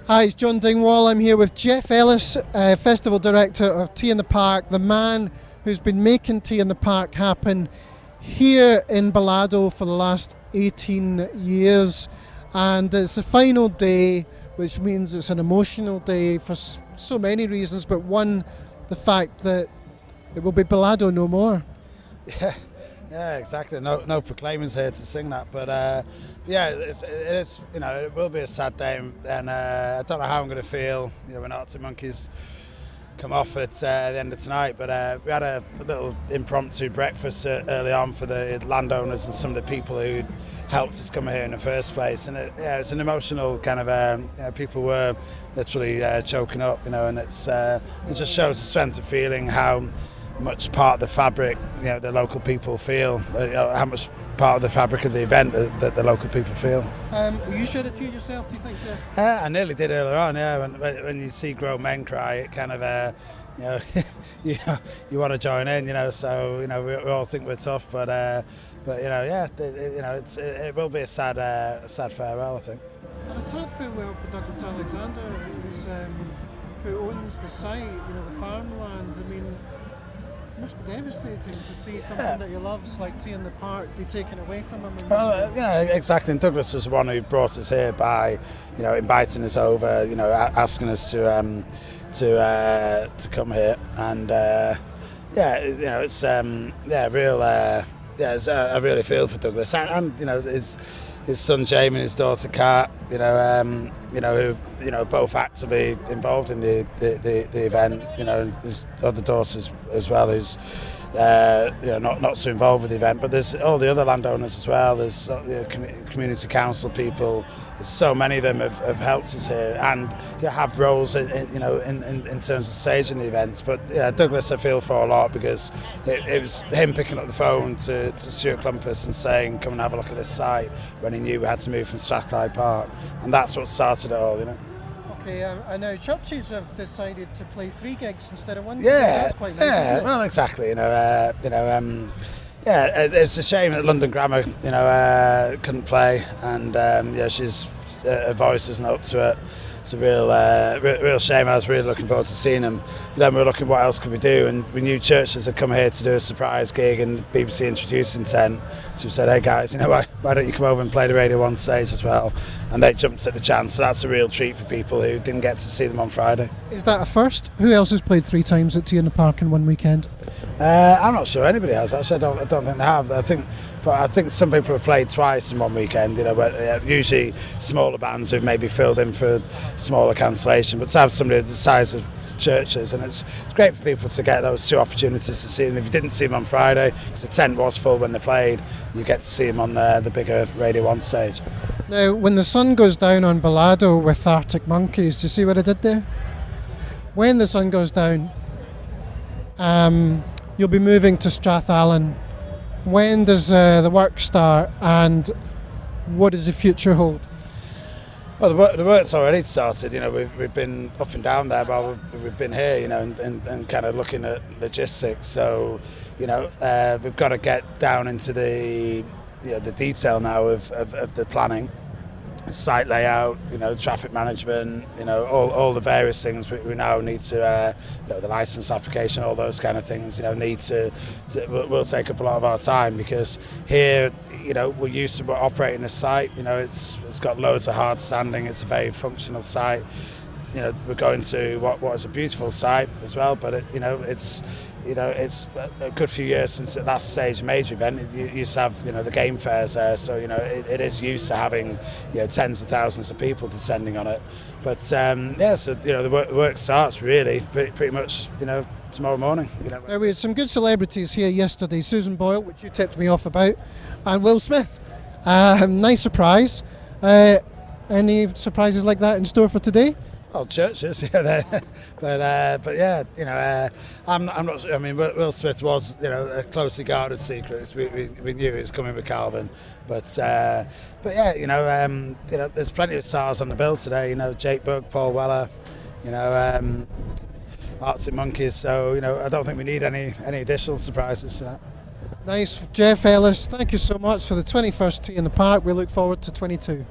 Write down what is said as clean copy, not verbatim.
Hi, it's John Dingwall. I'm here with Geoff Ellis, Festival Director of Tea in the Park, the man who's been making Tea in the Park happen here in Balado for the last 18 years. And it's the final day, which means it's an emotional day for so many reasons, but one, the fact that it will be Balado no more. Yeah, exactly. No proclaimers here to sing that, but yeah, it is. It will be a sad day, and I don't know how I'm going to feel. When Arctic Monkeys come off at the end of tonight, but we had a little impromptu breakfast early on for the landowners and some of the people who helped us come here in the first place, and it's an emotional kind of. People were literally choking up, and it just shows the strength of feeling how much part of the fabric, the local people feel, how much part of the fabric of the event that the local people feel. Will you shed a tear yourself, do you think, Geoff? I nearly did earlier on, yeah. When you see grown men cry, it kind of, you want to join in, so, we all think we're tough, but it will be a sad farewell, I think. And a sad farewell for Douglas Alexander, who owns the site, the farmland. I mean, it must be devastating to see something that he loves, like Tea in the Park, be taken away from him. Well, exactly. And Douglas was the one who brought us here by, inviting us over, asking us to come here, and it's I really feel for Douglas, and his son Jamie and his daughter Kat, who both actively involved in the event, and his other daughters as well, who's not so involved with the event, but there's all the other landowners as well. There's community council people. There's so many of them have helped us here, and have roles in terms of staging the events. But Douglas I feel for a lot, because it was him picking up the phone to Stuart Clumpus and saying, come and have a look at this site, when he knew we had to move from Strathclyde Park, and that's what started it all. Okay, and now churches have decided to play 3 gigs instead of 1. Yeah, that's quite nice, isn't it? Well, exactly. It's a shame that London Grammar, couldn't play, and her voice isn't up to it. It's a real shame. I was really looking forward to seeing them. But then we were looking, what else could we do? And we knew churches had come here to do a surprise gig, and BBC introduced Intent. So we said, hey guys, why don't you come over and play the Radio 1 stage as well? And they jumped at the chance. So that's a real treat for people who didn't get to see them on Friday. Is that a first? Who else has played 3 times at Tea in the Park in one weekend? I'm not sure anybody has. Actually, I don't think they have. I think some people have played twice in one weekend. But usually smaller bands who've maybe filled in for smaller cancellation. But to have somebody the size of churches, and it's great for people to get those 2 opportunities to see them. If you didn't see them on Friday, because the tent was full when they played, you get to see them on the bigger Radio 1 stage. Now, when the sun goes down on Balado with Arctic Monkeys, do you see what I did there? When the sun goes down, you'll be moving to Strathallan. When does the work start, and what does the future hold? Well, the work's already started. We've been up and down there while we've been here, and kind of looking at logistics. So, we've got to get down into the detail now of the planning, site layout, traffic management, all the various things we now need to, the license application, all those kind of things, will take up a lot of our time, because here, we're used to operating a site, it's got loads of hard standing, it's a very functional site. We're going to what is a beautiful site as well, but it's a good few years since the last stage major event. It used to have the game fairs there, so it is used to having tens of thousands of people descending on it. But the work starts really pretty much tomorrow morning. We had some good celebrities here yesterday. Susan Boyle, which you tipped me off about, and Will Smith. Nice surprise. Any surprises like that in store for today? Well, churches, but yeah, I'm not sure. I mean, Will Smith was, a closely guarded secret. We knew he was coming with Calvin, but yeah, there's plenty of stars on the bill today. Jake Bugg, Paul Weller, Arctic Monkeys. So I don't think we need any additional surprises to that. Nice, Geoff Ellis. Thank you so much for the 21st Tea in the Park. We look forward to 22.